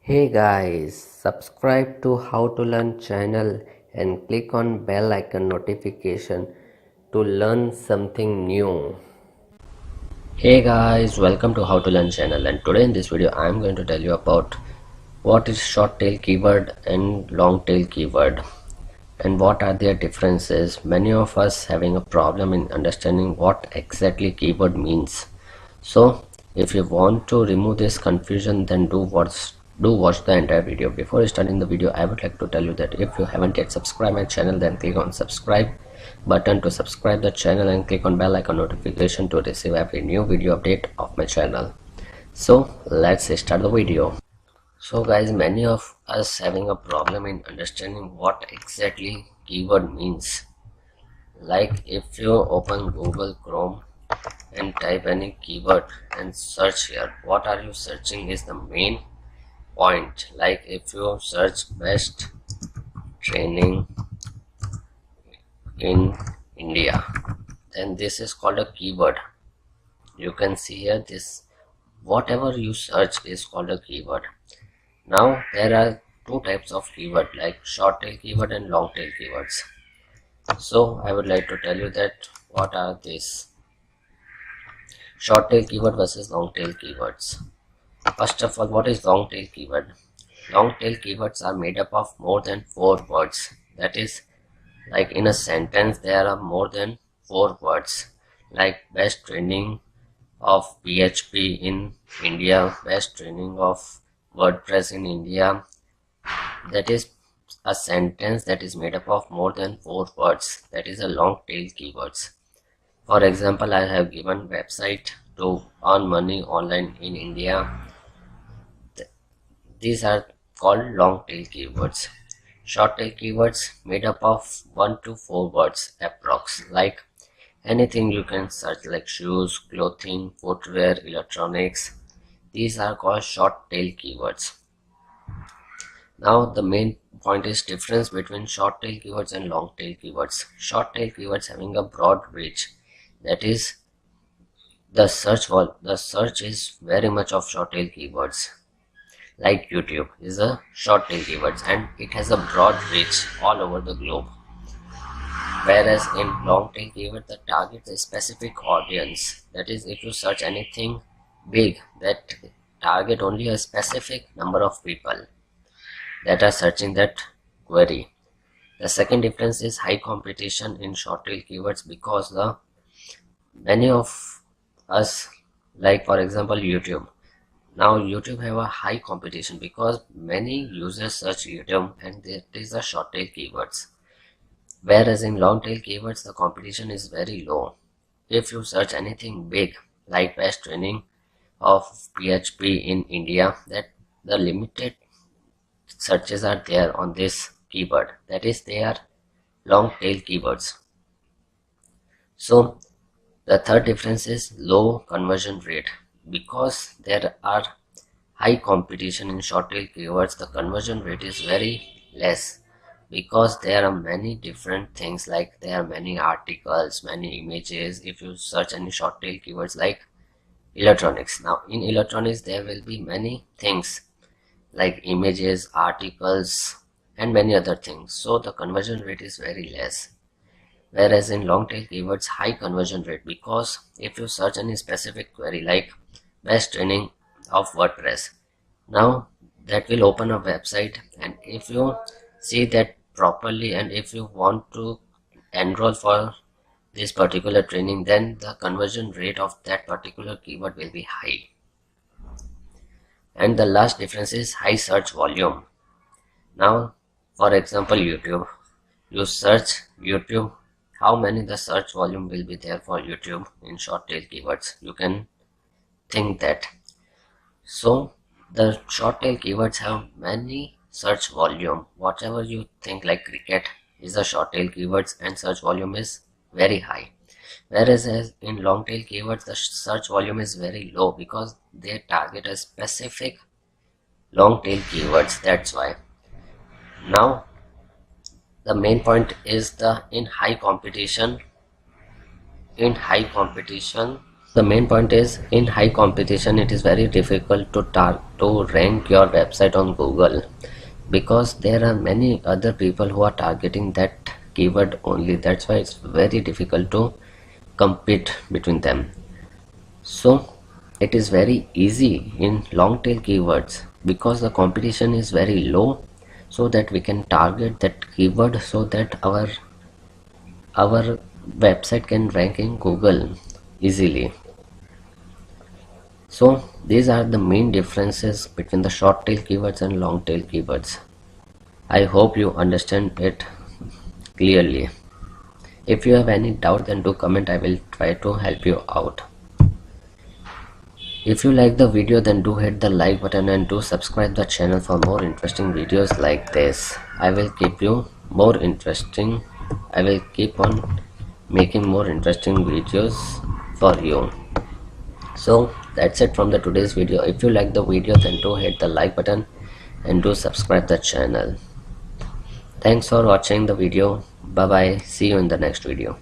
Hey guys, subscribe to How to Learn channel and click on bell icon notification to learn something new. Hey guys, welcome to How to Learn channel, and today in this video I am going to tell you about what is short tail keyword and long tail keyword and what are their differences. Many of us having a problem in understanding what exactly keyword means. So if you want to remove this confusion, then do watch the entire video. Before starting the video, I would like to tell you that if you haven't yet subscribed my channel, then click on subscribe button to subscribe the channel and click on bell icon notification to receive every new video update of my channel. So let's start the video. So guys, many of us having a problem in understanding what exactly keyword means. Like if you open Google Chrome and type any keyword and search here, what are you searching is the main point. Like if you search best training in India, then this is called a keyword. You can see here, this whatever you search is called a keyword. Now there are two types of keyword, like short tail keyword and long tail keywords. So I would like to tell you that what are these short tail keyword versus long tail keywords. First of all, what is long tail keyword? Long tail keywords are made up of more than 4 words. That is, like in a sentence there are more than 4 words, like best training of PHP in India, best training of WordPress in India. That is a sentence that is made up of more than 4 words. That is a long tail keywords. For example, I have given website to earn money online in India. These are called long tail keywords. Short tail keywords made up of 1 to 4 words approx, like anything you can search, like shoes, clothing, footwear, electronics. These are called short tail keywords. Now the main point is difference between short tail keywords and long tail keywords. Short tail keywords having a broad reach, that is the search is very much of short tail keywords. Like YouTube is a short tail keywords and it has a broad reach all over the globe. Whereas in long tail keyword, the target is a specific audience. That is, if you search anything big, that target only a specific number of people that are searching that query. The second difference is high competition in short tail keywords, because the many of us, like for example YouTube. Now YouTube have a high competition because many users search YouTube and there is a short tail keywords. Whereas in long tail keywords, the competition is very low. If you search anything big, like best training of PHP in India, that the limited searches are there on this keyword. That is, they are long tail keywords. So the third difference is low conversion rate. Because there are high competition in short tail keywords, the conversion rate is very less, because there are many different things, like there are many articles, many images. If you search any short tail keywords like electronics, now in electronics there will be many things like images, articles and many other things, so the conversion rate is very less. Whereas in long tail keywords, high conversion rate, because if you search any specific query like best training of WordPress, now that will open a website, and if you see that properly and if you want to enroll for this particular training, then the conversion rate of that particular keyword will be high. And the last difference is high search volume. Now for example, YouTube, you search YouTube, how many the search volume will be there for YouTube in short tail keywords? You can think that. So the short tail keywords have many search volume. Whatever you think, like cricket is a short tail keywords and search volume is very high. Whereas in long tail keywords, the search volume is very low, because they target a specific long tail keywords. That's why. Now the main point is the in high competition, The main point is, in high competition it is very difficult to rank your website on Google, because there are many other people who are targeting that keyword only. That's why it's very difficult to compete between them. So it is very easy in long tail keywords because the competition is very low, so that we can target that keyword so that our website can rank in Google easily. So these are the main differences between the short tail keywords and long tail keywords. I hope you understand it clearly. If you have any doubt, then do comment. I will try to help you out. If you like the video, then do hit the like button and do subscribe the channel for more interesting videos like this. I will keep on making more interesting videos for you. So that's it from the today's video. If you like the video, then do hit the like button and do subscribe the channel. Thanks for watching the video. Bye bye. See you in the next video.